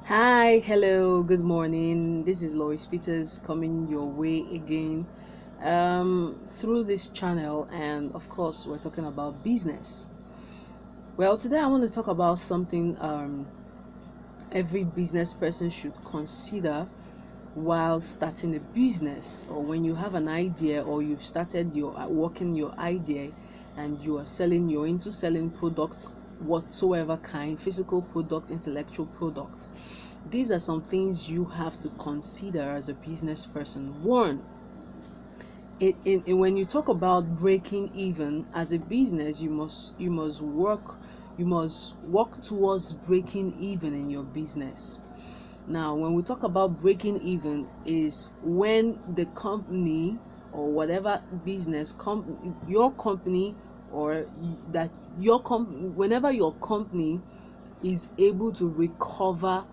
Hi, hello, good morning. This is Lois Peters coming your way again through this channel, and of course, we're talking about business. Well, today I want to talk about something every business person should consider while starting a business, or when you have an idea or you've started your working your idea and you're into selling products whatsoever kind, physical product, intellectual products. These are some things you have to consider as a business person. One, when you talk about breaking even as a business, you must work towards breaking even in your business. Now, when we talk about breaking even, is when the company or whatever business your company or that your company whenever your company is able to recover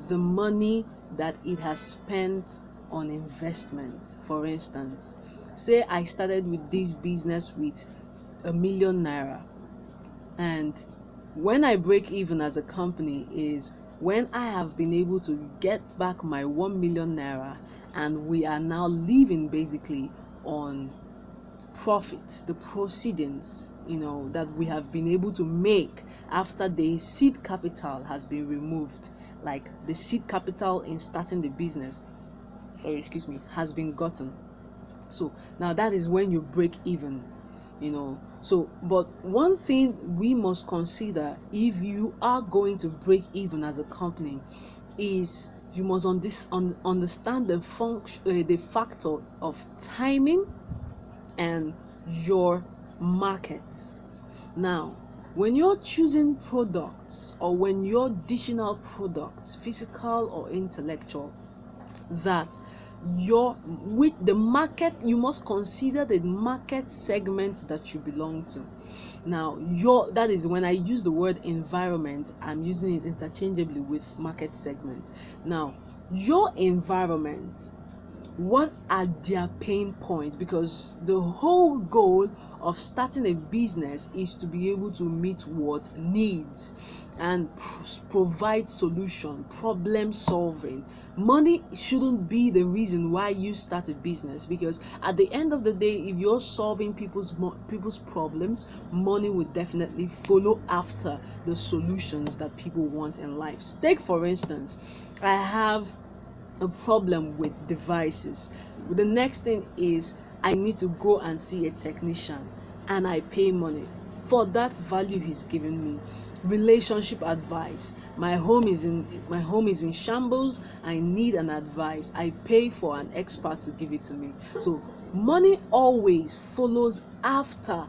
the money that it has spent on investment. For instance, say I started with this business with ₦1 million, and when I break even as a company is when I have been able to get back my ₦1 million, and we are now living basically on profits, the proceedings, that we have been able to make after the seed capital has been removed. Like the seed capital in starting the business, has been gotten. So now that is when you break even. So but one thing we must consider if you are going to break even as a company is you must understand the factor of timing and your market. Now, when you're choosing products, or when you're dishing out products, physical or intellectual, that with the market, you must consider the market segment that you belong to. Now, that is when I use the word environment, I'm using it interchangeably with market segment. Now, your environment, what are their pain points? Because the whole goal of starting a business is to be able to meet what needs and provide solution, problem solving. Money shouldn't be the reason why you start a business, because at the end of the day, if you're solving people's problems, money will definitely follow after the solutions that people want in life. Take for instance, I have a problem with devices. The next thing is I need to go and see a technician, and I pay money for that value he's giving me. Relationship advice, my home is in shambles, I need an advice, I pay for an expert to give it to me. So money always follows after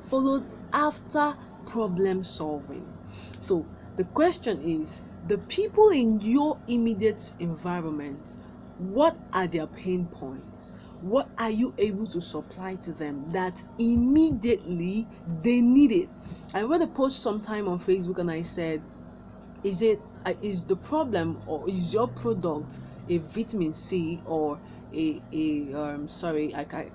problem solving. So the question is, the people in your immediate environment, what are their pain points? What are you able to supply to them that immediately they need it? I wrote a post sometime on Facebook and I said, is the problem, or is your product a vitamin C, or I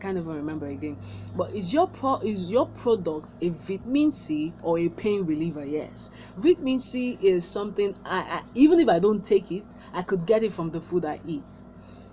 can't even remember again, but is your product a vitamin C or a pain reliever? Yes, vitamin C is something I even if I don't take it, I could get it from the food I eat.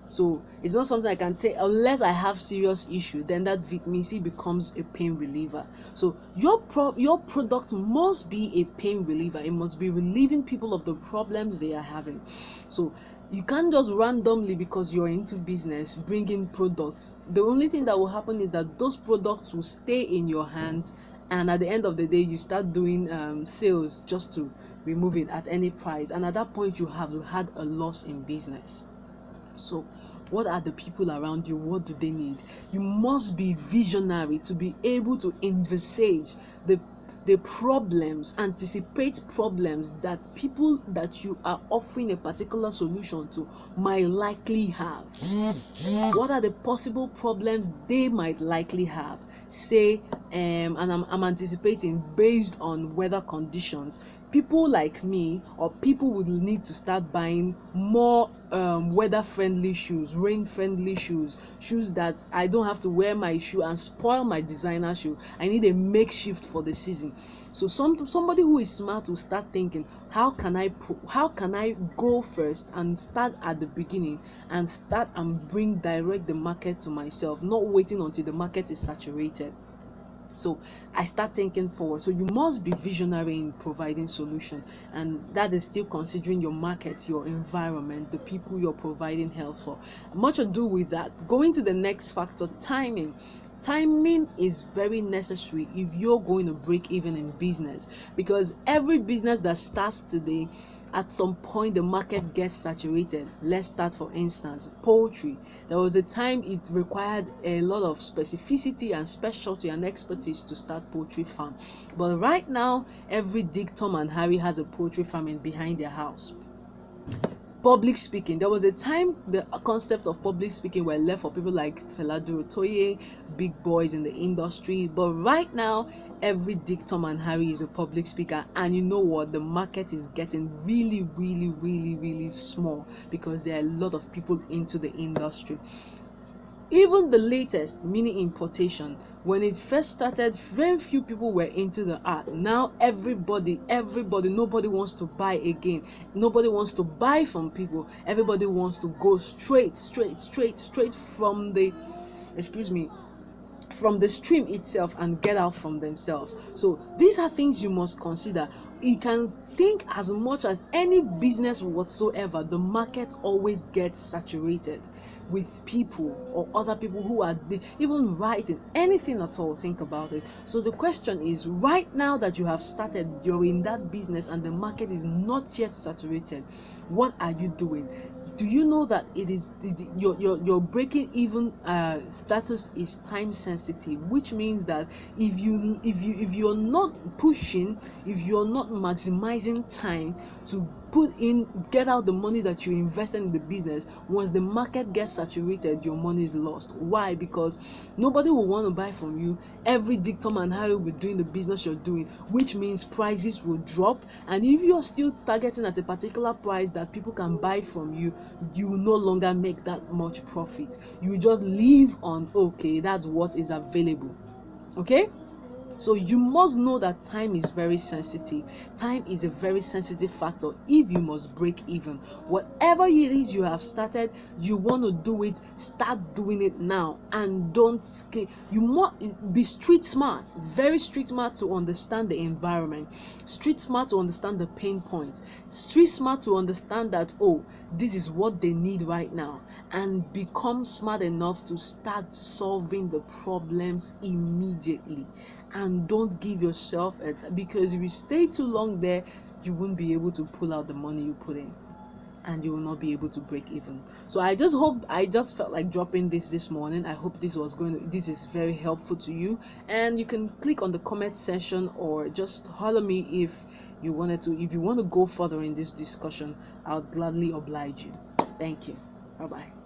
So it's not something I can take unless I have serious issue. Then that vitamin C becomes a pain reliever. So your product must be a pain reliever. It must be relieving people of the problems they are having. So you can't just randomly, because you're into business, bring in products. The only thing that will happen is that those products will stay in your hands, and at the end of the day you start doing sales just to remove it at any price, and at that point you have had a loss in business. So what are the people around you? What do they need? You must be visionary to be able to envisage the problems, anticipate problems that people that you are offering a particular solution to might likely have. What are the possible problems they might likely have? Say, and I'm anticipating based on weather conditions. people like me, or people would need to start buying more weather friendly shoes, rain friendly shoes that I don't have to wear my shoe and spoil my designer shoe. I need a makeshift for the season. So somebody who is smart will start thinking, how can I go first and start at the beginning and start and direct the market to myself, not waiting until the market is saturated. So I start thinking forward. So you must be visionary in providing solution, and that is still considering your market, your environment, the people you're providing help for. Much ado with that, going to the next factor, timing. Timing is very necessary if you're going to break even in business, because every business that starts today, at some point the market gets saturated. Let's start, for instance, poultry. There was a time it required a lot of specificity and specialty and expertise to start poultry farm, but right now every Dick, Tom and Harry has a poultry farm behind their house. Public speaking, there was a time the concept of public speaking were left for people like Fela Durotoye, big boys in the industry, but right now every Dick, Tom and Harry is a public speaker. And you know what, the market is getting really small because there are a lot of people into the industry. Even the latest mini importation, when it first started, very few people were into the art. Now everybody, nobody wants to buy again. Nobody wants to buy from people. Everybody wants to go straight from the, from the stream itself and get out from themselves. So these are things you must consider. You can think as much as any business whatsoever, the market always gets saturated with people or other people who are even writing anything at all. Think about it. So the question is, right now that you have started, you're in that business and the market is not yet saturated, what are you doing? Do you know that your breaking even status is time sensitive, which means that if you're not pushing, if you're not maximizing time to get out the money that you invested in the business, once the market gets saturated, your money is lost. Why? Because nobody will want to buy from you. Every Dick, Tom and Harry will be doing the business you're doing, which means prices will drop. And if you're still targeting at a particular price that people can buy from you, you will no longer make that much profit. You will just live on, okay, that's what is available. Okay? So you must know that time is very sensitive. Time is a very sensitive factor if you must break even. Whatever it is you have started, you want to do it, start doing it now, and don't scale. You must be street smart, very street smart to understand the environment, street smart to understand the pain points, street smart to understand that, oh, this is what they need right now, and become smart enough to start solving the problems immediately. And don't give yourself because if you stay too long there, you won't be able to pull out the money you put in, and you will not be able to break even. So I just felt like dropping this morning. I hope this is very helpful to you, and you can click on the comment section or just holler me if you want to go further in this discussion. I'll gladly oblige you. Thank you. Bye bye.